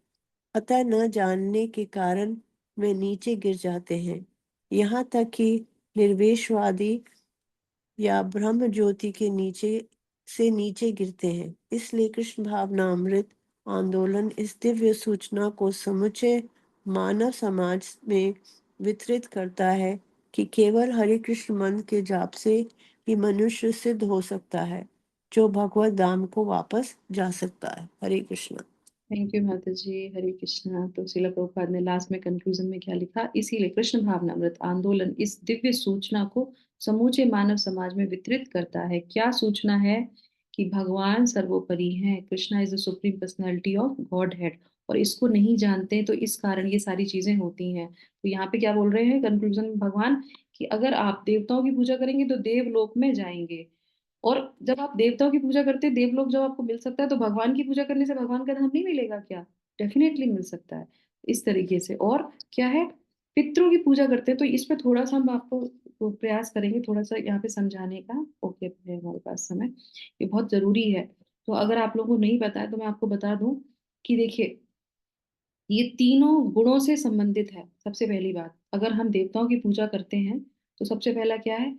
अतः न जानने के कारण वे नीचे गिर जाते हैं, यहाँ तक कि निर्वेशवादी या ब्रह्म ज्योति के नीचे गिरते हैं। इसलिए कृष्ण भावना अमृत आंदोलन इस दिव्य सूचना को समुचे मानव समाज में वितरित करता है कि केवल हरे कृष्ण मंत्र के जाप से ही मनुष्य सिद्ध हो सकता है, जो भगवत धाम को वापस जा सकता है। हरे कृष्ण। थैंक यू माता जी। हरे कृष्णा। तो श्रील प्रभुपाद ने लास्ट में कंक्लूजन में क्या लिखा, इसीलिए कृष्ण भावनामृत आंदोलन इस दिव्य सूचना को समूचे मानव समाज में वितरित करता है। क्या सूचना है, कि भगवान सर्वोपरि हैं, Krishna is the supreme personality of God head, और इसको नहीं जानते तो इस कारण ये सारी चीजें होती हैं। तो यहाँ पे क्या बोल रहे हैं कंक्लूजन में भगवान, कि अगर आप देवताओं की पूजा करेंगे तो देवलोक में जाएंगे, और जब आप देवताओं की पूजा करते हैं, देवलोक जब आपको मिल सकता है, तो भगवान की पूजा करने से भगवान का धाम नहीं मिलेगा क्या? डेफिनेटली मिल सकता है। इस तरीके से, और क्या है, पितरों की पूजा करते हैं, तो इस पे थोड़ा सा हम आपको वो प्रयास करेंगे थोड़ा सा यहाँ पे समझाने का। ओके, है हमारे पास समय, ये बहुत जरूरी है। तो अगर आप लोगों को नहीं पता है तो मैं आपको बता दूं कि देखिए, ये तीनों गुणों से संबंधित है। सबसे पहली बात, अगर हम देवताओं की पूजा करते हैं तो सबसे पहला क्या है,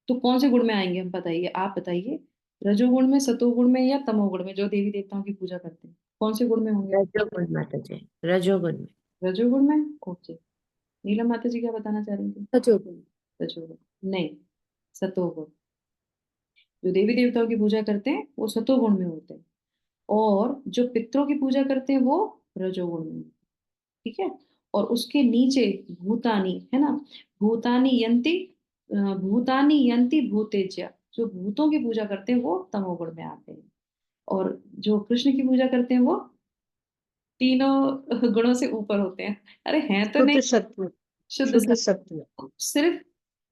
तो कौन से गुण में आएंगे हम, बताइए, आप बताइए। रजोगुण में, सतोगुण में, या तमोगुण में? जो देवी देवताओं की पूजा करते हैं कौन से गुण में होंगे? रजोगुण माता जी, रजोगुण में। रजोगुण में। ओके, नीलम माता जी क्या बताना चाह रही थी? रजोगुण। रजोगुण नहीं, सतोगुण। जो देवी देवताओं की पूजा करते हैं वो सतोगुण में होते हैं, और जो पितरों की पूजा करते हैं वो रजोगुण में। ठीक है। और उसके नीचे भूतानी है ना, भूतानी यंती, भूतानी यंती भूतेज्य, जो भूतों की पूजा करते हैं वो तमोगुण में आते हैं, और जो कृष्ण की पूजा करते हैं वो तीनों गुणों से ऊपर होते हैं। अरे हैं तो नहीं, शुद्ध सत्व, शुद्ध शुद्ध सत्व। सत्व। सिर्फ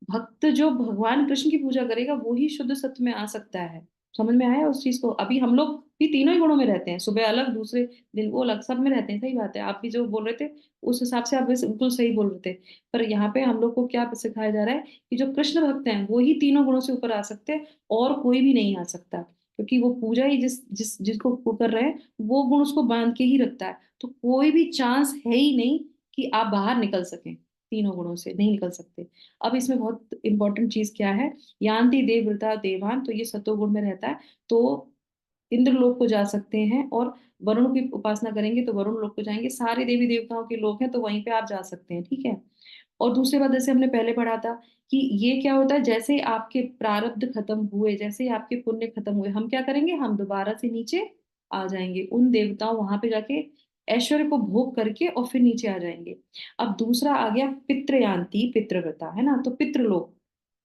भक्त जो भगवान कृष्ण की पूजा करेगा वो ही शुद्ध सत्व में आ सकता है। समझ में आया उस चीज को? अभी हम लोग भी तीनों ही गुणों में रहते हैं, सुबह अलग, दूसरे दिन वो अलग, सब में रहते हैं। सही बात है, आप भी जो बोल रहे थे उस हिसाब से आप वैसे बिल्कुल सही बोल रहे थे। पर यहाँ पे हम लोग को क्या सिखाया जा रहा है कि जो कृष्ण भक्त हैं वो ही तीनों गुणों से ऊपर आ सकते हैं, और कोई भी नहीं आ सकता, क्योंकि वो पूजा ही जिसको वो कर रहे हैं वो गुण उसको बांध के ही रखता है। तो कोई भी चांस है ही नहीं कि आप बाहर निकल सकें, तीनों गुणों से नहीं निकल सकते। अब इसमें बहुत इंपॉर्टेंट चीज क्या है, यान्ति देवव्रता देवान, तो ये सतोगुण में रहता है, तो इंद्रलोक को जा सकते हैं, और वरुण की उपासना करेंगे तो वरुण लोक को जाएंगे। सारे देवी देवताओं के लोक हैं तो वहीं पे आप जा सकते हैं। ठीक है। और दूसरी बात, जैसे हमने पहले पढ़ा था कि ये क्या होता है, जैसे ही आपके प्रारब्ध खत्म हुए, जैसे ही आपके पुण्य खत्म हुए, हम क्या करेंगे, हम दोबारा से नीचे आ जाएंगे। उन देवताओं वहां पे जाके ऐश्वर्य को भोग करके और फिर नीचे आ जाएंगे। अब दूसरा आ गया पितृयान्ति, पितृव्रता है ना, तो पितृलोक।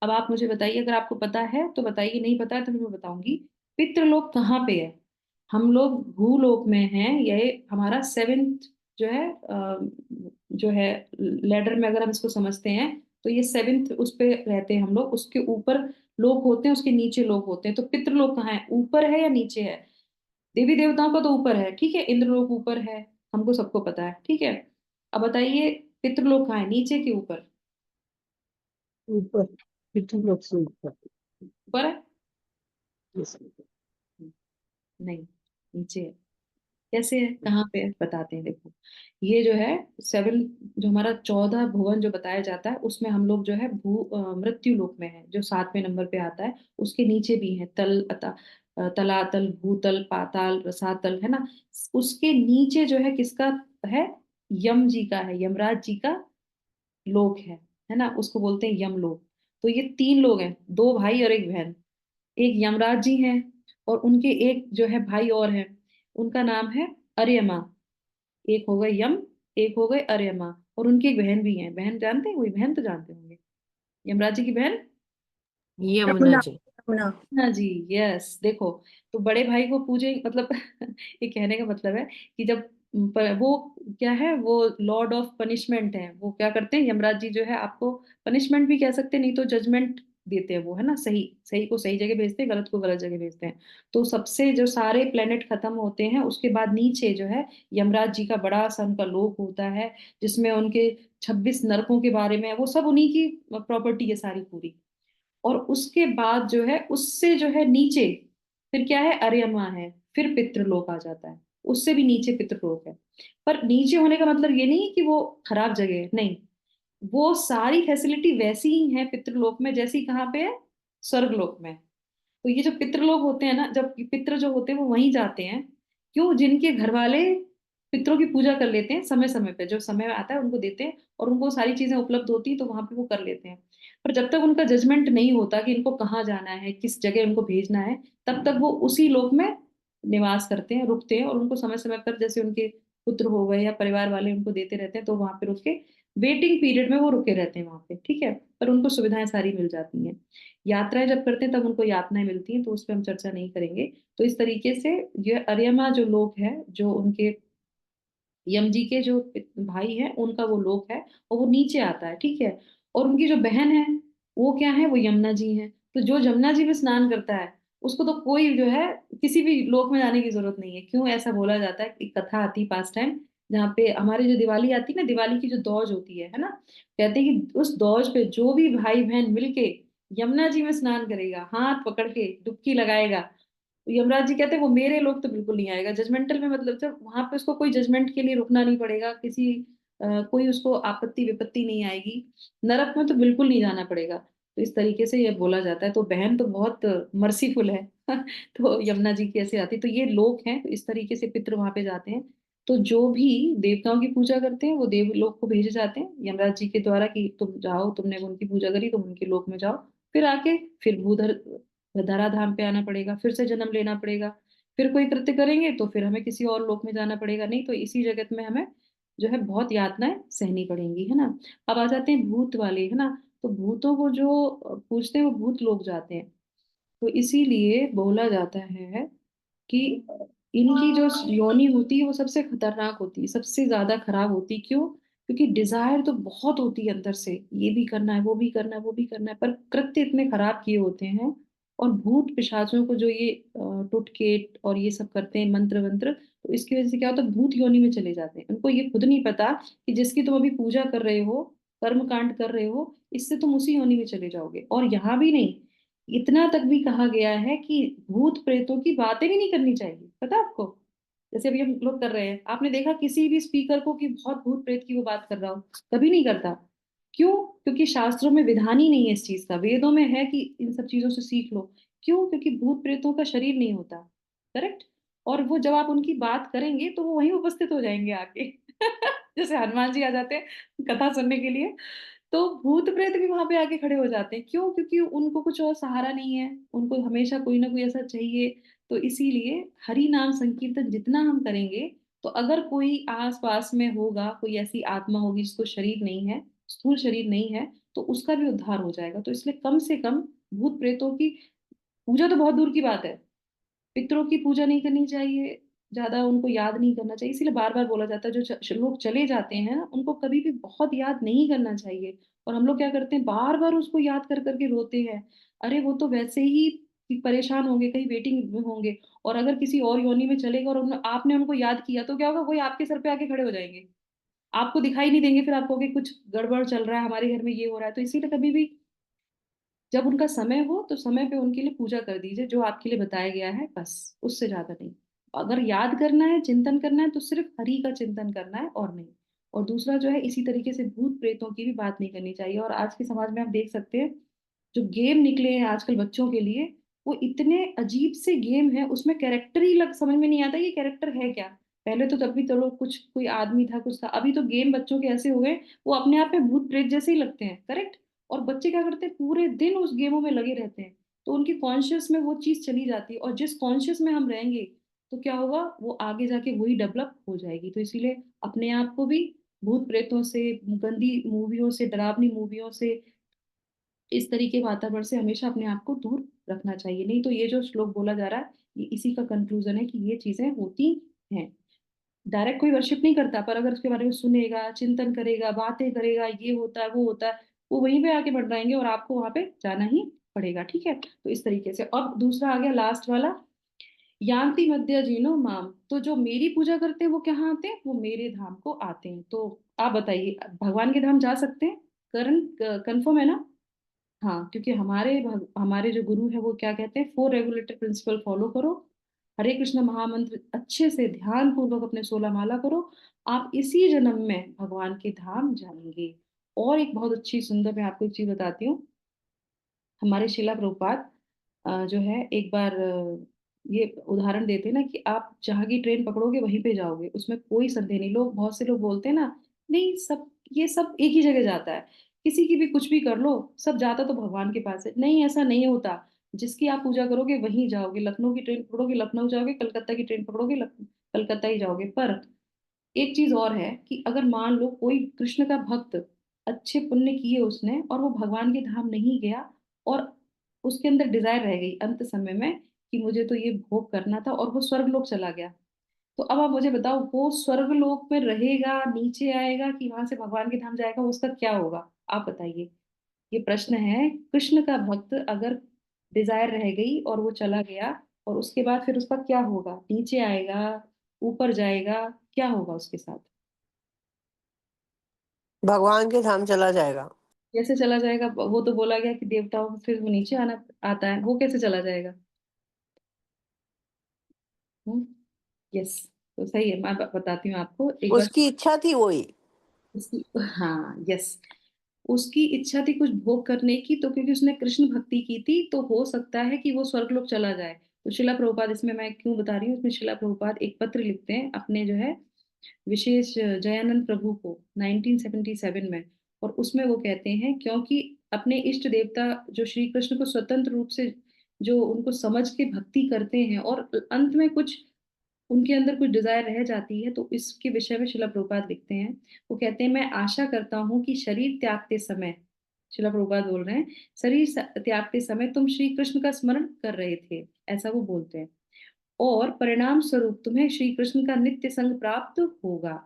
अब आप मुझे बताइए, अगर आपको पता है तो बताइए, नहीं पता है तो फिर मैं बताऊंगी। पितृलोक कहाँ पे है? हम लोग भूलोक में हैं, ये हमारा सेवेंथ जो है, जो है लेडर में, अगर हम इसको समझते हैं तो ये सेवेंथ उस पे रहते हैं हम लोग। उसके ऊपर लोक होते हैं, उसके नीचे लोक होते हैं। तो पितृलोक कहाँ है, ऊपर है या नीचे है? देवी देवताओं का तो ऊपर है, ठीक है, इंद्रलोक ऊपर है, हमको सबको पता है। ठीक है। अब बताइए पितृलोक कहाँ है, नीचे के ऊपर? ऊपर, पितृ लोक से ऊपर। ऊपर है? Yes. नहीं, नीचे है। कैसे है, कहाँ पे है, बताते हैं। देखो, ये जो है सेवन, जो हमारा 14 भुवन जो बताया जाता है, उसमें हम लोग जो है मृत्यु लोक में है, जो 7वें नंबर पे आता है। उसके नीचे भी है तलातल, भूतल, पाताल, रसातल, है ना। उसके नीचे जो है किसका है, यम जी का है, यमराज जी का लोक है ना, उसको बोलते हैं यम लोक। तो ये तीन लोग हैं, दो भाई और एक बहन। एक यमराज जी हैं, और उनके एक जो है भाई और हैं, उनका नाम है अर्यमा। एक हो गए यम, एक हो गए अर्यमा, और उनकी एक बहन भी है। बहन जानते हैं, कोई बहन तो जानते होंगे, यमराज जी की बहन। यमुना यमुना। जी। यमुना। हाँ जी, यस। देखो, तो बड़े भाई को पूजे मतलब ये कहने का मतलब है कि जब वो क्या है, वो लॉर्ड ऑफ पनिशमेंट है। वो क्या करते हैं, यमराज जी जो है आपको पनिशमेंट भी कह सकते हैं, नहीं तो जजमेंट देते हैं वो, है ना। सही सही को सही जगह भेजते हैं, गलत को गलत जगह भेजते हैं। तो सबसे जो सारे प्लेनेट खत्म होते हैं उसके बाद नीचे जो है यमराज जी का बड़ा सा उनका लोक होता है, जिसमें उनके 26 नरकों के बारे में है। वो सब उन्हीं की प्रॉपर्टी है सारी पूरी। और उसके बाद जो है, उससे जो है नीचे फिर क्या है, अर्यमा है, फिर पितृलोक आ जाता है। उससे भी नीचे पितृलोक है। पर नीचे होने का मतलब ये नहीं है कि वो खराब जगह है, नहीं। वो सारी फैसिलिटी वैसी ही है पितृलोक में जैसी कहाँ पे है, स्वर्गलोक में। तो ये जो पितृलोक होते हैं ना, जब पितृ जो होते हैं वो वहीं जाते हैं। क्यों? जिनके घर वाले पितरों की पूजा कर लेते हैं समय समय पे, जो समय आता है उनको देते हैं, और उनको सारी चीजें उपलब्ध होती हैं तो वहां पे वो कर लेते हैं। पर जब तक उनका जजमेंट नहीं होता कि इनको कहाँ जाना है, किस जगह उनको भेजना है, तब तक वो उसी लोक में निवास करते हैं, रुकते हैं, और उनको समय समय पर जैसे उनके पुत्र हो गए या परिवार वाले उनको देते रहते हैं, तो वहां पे रुक के वेटिंग पीरियड में वो रुके रहते हैं वहां पे। ठीक है। पर उनको सुविधाएं सारी मिल जाती हैं। यात्राएं जब करते हैं तब उनको यातनाएं मिलती हैं, तो उस पर हम चर्चा नहीं करेंगे। तो इस तरीके से ये अर्यमा जो लोक है, जो उनके यम जी के जो भाई हैं, उनका वो लोक है, और वो नीचे आता है। ठीक है। और उनकी जो बहन है वो क्या है, वो यमुना जी है। तो जो यमुना जी में स्नान करता है उसको तो कोई जो है किसी भी लोक में जाने की जरूरत नहीं है। क्यों ऐसा बोला जाता है? एक कथा आती है पास टाइम, जहाँ पे हमारी जो दिवाली आती है ना, दिवाली की जो दौज होती है ना, कहते हैं कि उस दौज पे जो भी भाई बहन मिलके यमुना जी में स्नान करेगा, हाथ पकड़ के डुबकी लगाएगा, तो यमराज जी कहते हैं वो मेरे लोग तो बिल्कुल नहीं आएगा जजमेंटल में। मतलब जब वहां पे उसको कोई जजमेंट के लिए रुकना नहीं पड़ेगा, किसी कोई उसको आपत्ति विपत्ति नहीं आएगी, नरक में तो बिल्कुल नहीं जाना पड़ेगा। तो इस तरीके से ये बोला जाता है। तो बहन तो बहुत मर्सीफुल है तो यमुना जी की ऐसे आती, तो ये लोग हैं, तो इस तरीके से पितृ वहां पे जाते हैं। तो जो भी देवताओं की पूजा करते हैं वो देवलोक को भेजे जाते हैं यमराज जी के द्वारा, कि तुम जाओ, तुमने उनकी पूजा करी, तुम उनके लोक में जाओ। फिर आके फिर भूधर धरा धाम पे आना पड़ेगा, फिर से जन्म लेना पड़ेगा। फिर कोई कृत्य करेंगे तो फिर हमें किसी और लोक में जाना पड़ेगा, नहीं तो इसी जगत में हमें जो है बहुत यातनाएं सहनी पड़ेंगी, है ना। अब आ जाते हैं भूत वाले, है ना। तो भूतों को जो पूछते हैं वो भूत लोग जाते हैं। तो इसीलिए बोला जाता है कि इनकी जो योनि होती है वो सबसे खतरनाक होती है, सबसे ज्यादा खराब होती है। क्यों? क्योंकि डिजायर तो बहुत होती है अंदर से, ये भी करना है, वो भी करना है, वो भी करना है, पर कृत्य इतने खराब किए होते हैं। और भूत पिशाचों को जो ये टुटकेट और ये सब करते हैं, मंत्र वंत्र, तो इसकी वजह से क्या होता है, भूत योनि में चले जाते हैं। उनको ये खुद नहीं पता कि जिसकी तुम अभी पूजा कर रहे हो, कर्म कांड कर रहे हो, इससे तुम उसी योनि में चले जाओगे। और यहाँ भी नहीं, इतना तक भी कहा गया है कि भूत प्रेतों की बातें भी नहीं करनी चाहिए, पता है आपको। जैसे अभी हम लोग कर रहे हैं, आपने देखा किसी भी स्पीकर को कि बहुत भूत प्रेत की वो बात कर रहा हो? कभी नहीं करता। क्यों? क्योंकि शास्त्रों में विधान ही नहीं है इस चीज का, वेदों में है कि इन सब चीजों से सीख लो। क्यों? क्योंकि भूत प्रेतों का शरीर नहीं होता, करेक्ट। और वो जब आप उनकी बात करेंगे तो वो वहीं उपस्थित हो जाएंगे आके जैसे हनुमान जी आ जाते हैं कथा सुनने के लिए, तो भूत प्रेत भी वहां पे आके खड़े हो जाते हैं। क्यों? क्योंकि उनको कुछ और सहारा नहीं है, उनको हमेशा कोई ना कोई ऐसा चाहिए। तो इसीलिए हरि नाम संकीर्तन जितना हम करेंगे, तो अगर कोई आस पास में होगा, कोई ऐसी आत्मा होगी जिसको शरीर नहीं है, स्थूल शरीर नहीं है, तो उसका भी उद्धार हो जाएगा। तो इसलिए कम से कम भूत प्रेतों की पूजा तो बहुत दूर की बात है, पितरों की पूजा नहीं करनी चाहिए, ज्यादा उनको याद नहीं करना चाहिए। इसीलिए बार बार बोला जाता है जो लोग चले जाते हैं ना, उनको कभी भी बहुत याद नहीं करना चाहिए। और हम लोग क्या करते हैं, बार बार उसको याद कर करके रोते हैं। अरे वो तो वैसे ही परेशान होंगे, कहीं वेटिंग में होंगे, और अगर किसी और योनि में चलेगा और आपने उनको याद किया तो क्या होगा, वही आपके सर पे आके खड़े हो जाएंगे, आपको दिखाई नहीं देंगे। फिर आप कहोगे कुछ गड़बड़ चल रहा है, हमारे घर में ये हो रहा है। तो इसीलिए कभी भी जब उनका समय हो तो समय पे उनके लिए पूजा कर दीजिए, जो आपके लिए बताया गया है, बस उससे ज्यादा नहीं। अगर याद करना है, चिंतन करना है, तो सिर्फ हरि का चिंतन करना है और नहीं। और दूसरा जो है, इसी तरीके से भूत प्रेतों की भी बात नहीं करनी चाहिए। और आज के समाज में आप देख सकते हैं, जो गेम निकले हैं आजकल बच्चों के लिए, वो इतने अजीब से गेम है, उसमें कैरेक्टर ही लग समझ में नहीं आता ये कैरेक्टर है क्या। पहले तो तब भी चलो कुछ कोई आदमी था, कुछ था, अभी तो गेम बच्चों के ऐसे हुए, वो अपने आप में भूत प्रेत जैसे ही लगते हैं, करेक्ट। और बच्चे क्या करते हैं, पूरे दिन उस गेमों में लगे रहते हैं। तो उनकी कॉन्शियस में वो चीज चली जाती है, और जिस कॉन्शियस में हम रहेंगे तो क्या होगा, वो आगे जाके वही डेवलप हो जाएगी। तो इसीलिए अपने आप को भी भूत प्रेतों से, गंदी मूवियों से, डरावनी मूवियों से, इस तरीके के वातावरण से हमेशा अपने आप को दूर रखना चाहिए। नहीं तो ये जो श्लोक बोला जा रहा है, ये इसी का कंक्लूजन है कि ये चीजें होती हैं। डायरेक्ट कोई वर्शिप नहीं करता, पर अगर उसके बारे में सुनेगा, चिंतन करेगा, बातें करेगा, ये होता है वो होता है, वो वहीं पे आके बढ़ाएंगे और आपको वहां पे जाना ही पड़ेगा, ठीक है। तो इस तरीके से अब दूसरा आ गया लास्ट वाला, यान्ति मध्य जीनो माम। तो जो मेरी पूजा करते हैं वो कहाँ आते हैं, वो मेरे धाम को आते हैं। तो आप बताइए, भगवान के धाम जा सकते हैं? करण कंफर्म है ना? हाँ, क्योंकि हमारे जो गुरु है वो क्या कहते हैं, 4 रेगुलेटर प्रिंसिपल फॉलो करो, हरे कृष्ण महामंत्र अच्छे से ध्यान पूर्वक अपने 16 माला करो, आप इसी जन्म में भगवान के धाम जाएंगे। और एक बहुत अच्छी सुंदर, मैं आपको एक चीज बताती हूँ। हमारे शिला प्रभुपाद जो है एक बार ये उदाहरण देते हैं ना, कि आप जहाँ की ट्रेन पकड़ोगे वहीं पे जाओगे, उसमें कोई संदेह नहीं। लोग, बहुत से लोग बोलते हैं ना, नहीं सब, ये सब एक ही जगह जाता है, किसी की भी कुछ भी कर लो, सब जाता तो भगवान के पास है। नहीं, ऐसा नहीं होता। जिसकी आप पूजा करोगे वहीं जाओगे, लखनऊ की ट्रेन पकड़ोगे लखनऊ जाओगे, कलकत्ता की ट्रेन पकड़ोगे कलकत्ता ही जाओगे। पर एक चीज और है कि अगर मान लो कोई कृष्ण का भक्त, अच्छे पुण्य किए उसने, और वो भगवान के धाम नहीं गया, और उसके अंदर डिजायर रह गई अंत समय में कि मुझे तो ये भोग करना था, और वो स्वर्गलोक चला गया, तो अब आप मुझे बताओ, वो स्वर्गलोक में रहेगा, नीचे आएगा, कि वहां से भगवान के धाम जाएगा, उसका क्या होगा, आप बताइए। ये प्रश्न है, कृष्ण का भक्त अगर डिजायर रह गई और वो चला गया, और उसके बाद फिर उसका क्या होगा? नीचे आएगा, ऊपर जाएगा, क्या होगा उसके साथ? भगवान के धाम चला जाएगा। कैसे चला जाएगा? वो तो बोला गया कि देवताओं में फिर वो नीचे आना आता है, वो कैसे चला जाएगा? यस, तो सही है। मैं बताती हूँ आपको एक बार। उसकी इच्छा थी वही। उसकी, हाँ, यस, उसकी इच्छा थी कुछ भोग करने की, तो क्योंकि उसने कृष्ण भक्ति की थी तो हो सकता है कि वो स्वर्गलोक चला जाए। तो शिला प्रभुपाद, इसमें मैं क्यों बता रही हूँ, इसमें शिला प्रभुपाद एक पत्र लिखते हैं अपने जो है विशेष जयानंद प्रभु को 1977 में। और उसमें वो कहते हैं, क्योंकि अपने इष्ट देवता जो श्री कृष्ण को स्वतंत्र रूप से जो उनको समझ के भक्ति करते हैं, और अंत में कुछ उनके अंदर कुछ डिजायर रह जाती है, तो इसके विषय में शिला प्रभुपाद लिखते हैं। वो कहते हैं, मैं आशा करता हूं कि शरीर त्यागते समय, शिला प्रभुपाद बोल रहे हैं, शरीर त्यागते समय तुम श्री कृष्ण का स्मरण कर रहे थे, ऐसा वो बोलते हैं, और परिणाम स्वरूप तुम्हें श्री कृष्ण का नित्य संग प्राप्त होगा।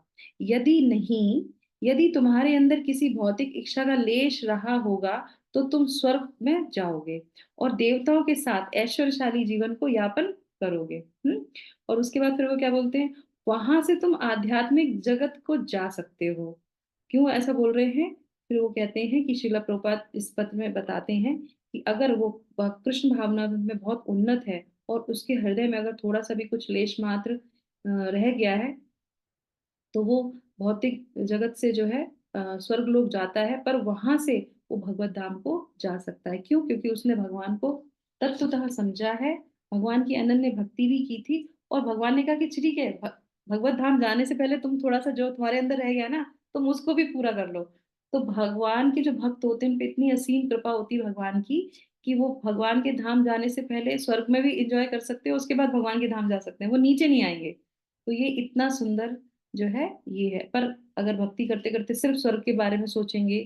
यदि नहीं, यदि तुम्हारे अंदर किसी भौतिक इच्छा का लेश रहा होगा, तो तुम स्वर्ग में जाओगे और देवताओं के साथ ऐश्वर्यशाली जीवन को यापन करोगे। और उसके बाद फिर वो क्या बोलते हैं, वहां से तुम आध्यात्मिक जगत को जा सकते हो। क्यों ऐसा बोल रहे हैं? फिर वो कहते हैं कि शिला प्रभुपाद इस पत्र में बताते हैं कि अगर वो कृष्ण भावना में बहुत उन्नत है और उसके हृदय में अगर थोड़ा सा भी कुछ लेश मात्र रह गया है, तो वो भौतिक जगत से जो है स्वर्ग लोक जाता है, पर वहां से वो भगवत धाम को जा सकता है। क्यों? क्योंकि उसने भगवान को तत्वतः समझा है, भगवान की अनन्य भक्ति भी की थी, और भगवान ने कहा कि ठीक है, भगवत धाम जाने से पहले तुम थोड़ा सा जो तुम्हारे अंदर रह गया ना, तुम उसको भी पूरा कर लो। तो भगवान के जो भक्त होते हैं उन पे इतनी असीम कृपा होती है भगवान की, कि वो भगवान के धाम जाने से पहले स्वर्ग में भी इंजॉय कर सकते हैं, उसके बाद भगवान के धाम जा सकते हैं, वो नीचे नहीं आएंगे। तो ये इतना सुंदर जो है ये है। पर अगर भक्ति करते करते सिर्फ स्वर्ग के बारे में सोचेंगे,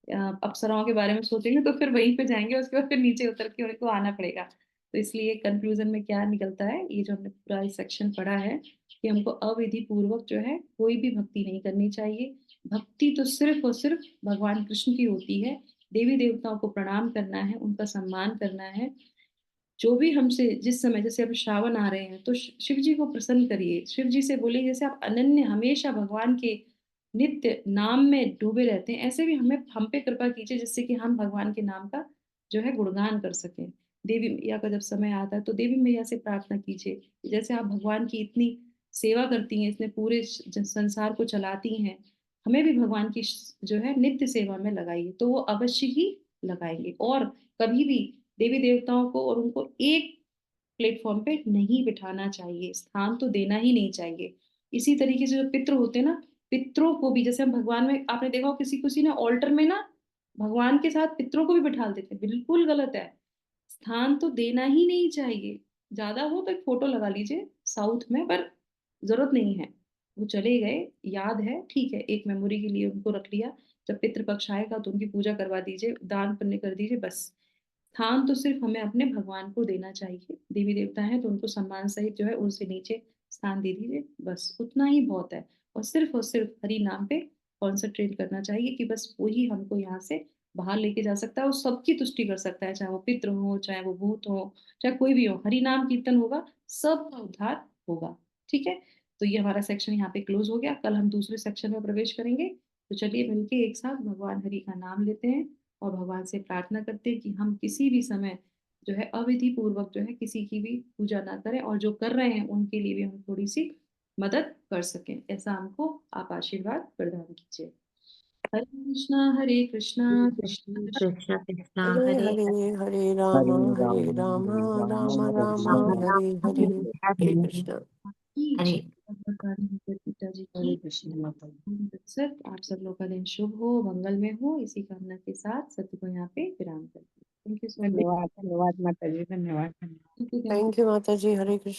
अप्सराओं के बारे में सोचेंगे, तो फिर वहीं पे जाएंगे, उसके बाद फिर नीचे उतर के उनको आना पड़ेगा। तो इसलिए कंक्लूजन में क्या निकलता है, ये जो हमने पूरा इस सेक्शन पढ़ा है, कि हमको अविधि पूर्वक जो है कोई भी भक्ति नहीं करनी चाहिए। भक्ति तो सिर्फ और सिर्फ भगवान कृष्ण की होती है। देवी देवताओं को प्रणाम करना है, उनका सम्मान करना है। जो भी हमसे जिस समय, जैसे अब श्रावण आ रहे हैं, तो शिव जी को प्रसन्न करिए, शिव जी से बोलिए, जैसे आप अनन्य हमेशा भगवान के नित्य नाम में डूबे रहते हैं, ऐसे भी हमें हम पे कृपा कीजिए, जिससे कि हम भगवान के नाम का जो है गुणगान कर सकें। देवी मैया का जब समय आता है तो देवी मैया से प्रार्थना कीजिए, जैसे आप भगवान की इतनी सेवा करती हैं, इतने पूरे संसार को चलाती हैं, हमें भी भगवान की जो है नित्य सेवा में लगाइए, तो वो अवश्य ही लगाएंगे। और कभी भी देवी देवताओं को और उनको एक प्लेटफॉर्म पे नहीं बिठाना चाहिए, स्थान तो देना ही नहीं चाहिए। इसी तरीके से जो पितृ होते हैं ना, पितरों को भी, जैसे हम भगवान में आपने देखा हो, किसी किसी ने ऑल्टर में ना भगवान के साथ पितरों को भी बिठा देते हैं, बिल्कुल गलत है। स्थान तो देना ही नहीं चाहिए। ज्यादा हो तो एक फोटो लगा लीजिए साउथ में, पर जरूरत नहीं है। वो चले गए, याद है, ठीक है, एक मेमोरी के लिए उनको रख लिया। जब पितृपक्ष आएगा तो उनकी पूजा करवा दीजिए, दान पुण्य कर दीजिए, बस। स्थान तो सिर्फ हमें अपने भगवान को देना चाहिए। देवी देवता हैं तो उनको सम्मान सहित जो है उनसे नीचे स्थान दे दीजिए, बस उतना ही बहुत है। और सिर्फ हरि नाम पे कॉन्सेंट्रेट करना चाहिए, कि बस वही हमको यहाँ से बाहर लेके जा सकता है और सबकी तुष्टि कर सकता है, चाहे वो पितृ हो, चाहे वो भूत हो, चाहे कोई भी हो। हरि नाम कीर्तन होगा, सबका उद्धार होगा। ठीक है, तो ये हमारा सेक्शन यहाँ पे क्लोज हो गया। कल हम दूसरे सेक्शन में प्रवेश करेंगे। तो चलिए मिलके एक साथ भगवान हरि का नाम लेते हैं और भगवान से प्रार्थना करते हैं कि हम किसी भी समय जो है अविधि पूर्वक जो है किसी की भी पूजा ना करें, और जो कर रहे हैं उनके लिए भी हम थोड़ी सी मदद कर सकें, ऐसा हमको आप आशीर्वाद प्रदान कीजिए। हरे कृष्णा कृष्ण कृष्ण कृष्ण कृष्ण हरे हरे हरे, हरे हरे राम, राम राम, राम हरे हरे। हरे हरे कृष्ण। की हरे जय। पिताजी हरे की कृष्ण माता। सत। आप सब लोग का दिन शुभ हो, मंगल में हो, इसी कामना के साथ सत्य को यहाँ पे विराम करते हैं। Thank you so much. धन्यवाद, धन्यवाद माता जी, धन्यवाद, धन्यवाद। Thank you. थैंक यू माता जी। हरे कृष्ण।